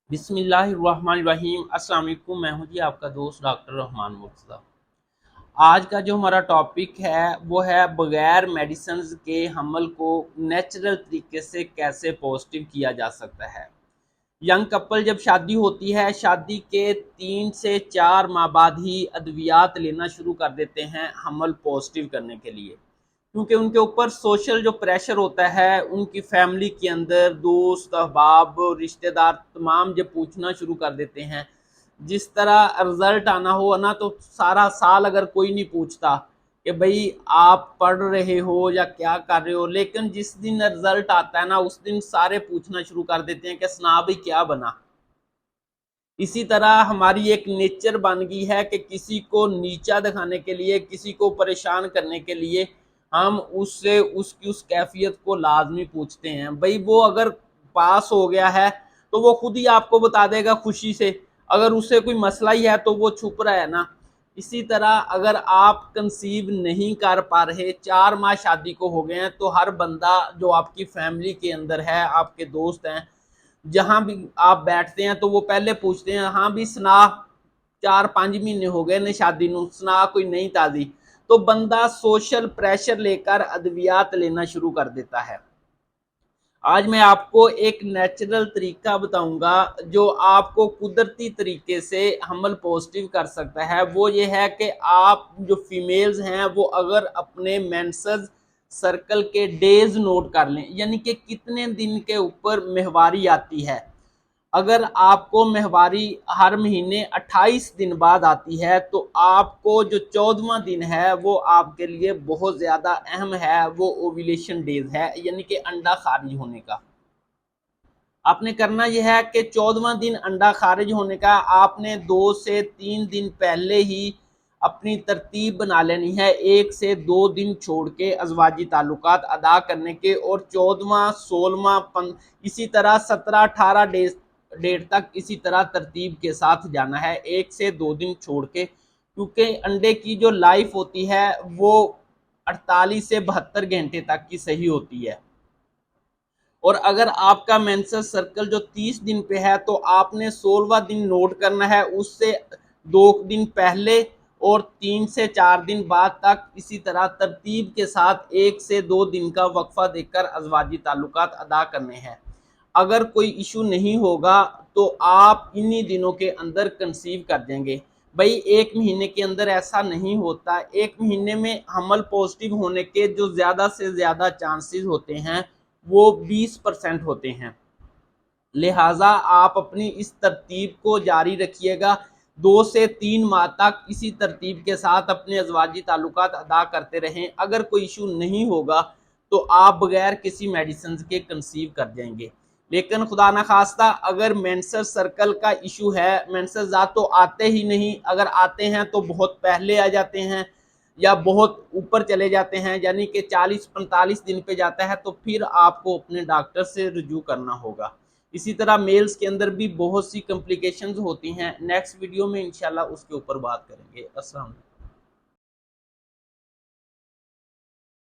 बिस्मिल्लाहिर्रहमानिर्रहीम। अस्सलाम वालेकुम। मैं हूं जी आपका दोस्त डॉक्टर रहमान मुर्तज़ा। आज का जो हमारा टॉपिक है वो है बगैर मेडिसिन्स के हमल को नेचुरल तरीके से कैसे पॉजिटिव किया जा सकता है। यंग कपल जब शादी होती है, शादी के 3 से 4 माह बाद ही अद्वियात लेना शुरू कर देते हैं हमल पॉजिटिव करने के लिए, क्योंकि उनके ऊपर सोशल जो प्रेशर होता है, उनकी फैमिली के अंदर दोस्त अहबाब रिश्तेदार तमाम जब पूछना शुरू कर देते हैं। जिस तरह रिजल्ट आना हो ना, तो सारा साल अगर कोई नहीं पूछता कि भाई आप पढ़ रहे हो या क्या कर रहे हो, लेकिन जिस दिन रिजल्ट आता है ना, उस दिन सारे पूछना शुरू कर देते हैं कि सुना भाई क्या बना। इसी तरह हमारी एक नेचर बन गई है कि किसी को नीचा दिखाने के लिए, किसी को परेशान करने के लिए हम उससे उसकी उस कैफियत को लाजमी पूछते हैं। भाई वो अगर पास हो गया है तो वो खुद ही आपको बता देगा खुशी से, अगर उससे कोई मसला ही है तो वो छुप रहा है ना। इसी तरह अगर आप कंसीव नहीं कर पा रहे, 4 माह शादी को हो गए हैं, तो हर बंदा जो आपकी फैमिली के अंदर है, आपके दोस्त हैं, जहां भी आप बैठते हैं तो वो पहले पूछते हैं, हाँ भी सुना 4-5 महीने हो गए ने शादी नू, सुना कोई नई ताजी। तो बंदा सोशल प्रेशर लेकर अद्वियात लेना शुरू कर देता है। आज मैं आपको एक नेचुरल तरीका बताऊंगा जो आपको कुदरती तरीके से हमल पॉजिटिव कर सकता है। वो ये है कि आप जो फीमेल्स हैं वो अगर अपने मेंसेस सर्कल के डेज नोट कर लें, यानी कि कितने दिन के ऊपर महवारी आती है। अगर आपको महवारी हर महीने 28 दिन बाद आती है, तो आपको जो 14वां दिन है वो आपके लिए बहुत ज़्यादा अहम है, वो ओव्यूलेशन डेज है, यानी कि अंडा खारिज होने का। आपने करना यह है कि 14वां दिन अंडा खारिज होने का आपने 2 से 3 दिन पहले ही अपनी तरतीब बना लेनी है, 1 से 2 दिन छोड़ के अज़वाजी ताल्लुकात अदा करने के, और 14वां 16वां इसी तरह 17-18 डेट तक इसी तरह तरतीब के साथ जाना है, 1 से 2 दिन छोड़ के, क्योंकि अंडे की जो लाइफ होती है वो 48 से 72 घंटे तक की सही होती है। और अगर आपका मेंसेस सर्कल जो 30 दिन पे है, तो आपने 16वां दिन नोट करना है, उससे 2 दिन पहले और 3 से 4 दिन बाद तक इसी तरह तरतीब के साथ 1 से 2 दिन का वक्फा देकर अज़वाजी ताल्लुकात अदा करने हैं। अगर कोई इशू नहीं होगा तो आप इन्हीं दिनों के अंदर कंसीव कर देंगे। भाई 1 महीने के अंदर ऐसा नहीं होता, 1 महीने में हमल पॉजिटिव होने के जो ज़्यादा से ज़्यादा चांसेस होते हैं वो 20% होते हैं। लिहाजा आप अपनी इस तरतीब को जारी रखिएगा, 2 से 3 माह तक इसी तरतीब के साथ अपने अज़वाजी ताल्लुकात अदा करते रहें। अगर कोई इशू नहीं होगा तो आप बगैर किसी मेडिसिन के कंसीव कर जाएंगे। लेकिन खुदा न खास्ता अगर मेंसेस सर्कल का इशू है, मेंसेस तो आते ही नहीं, अगर आते हैं तो बहुत पहले आ जाते हैं या बहुत ऊपर चले जाते हैं, यानी कि 40-45 दिन पे जाता है, तो फिर आपको अपने डॉक्टर से रुजू करना होगा। इसी तरह मेल्स के अंदर भी बहुत सी कॉम्प्लिकेशंस होती हैं। नेक्स्ट वीडियो में इंशाल्लाह उसके ऊपर बात करेंगे। अस्सलाम वालेकुम।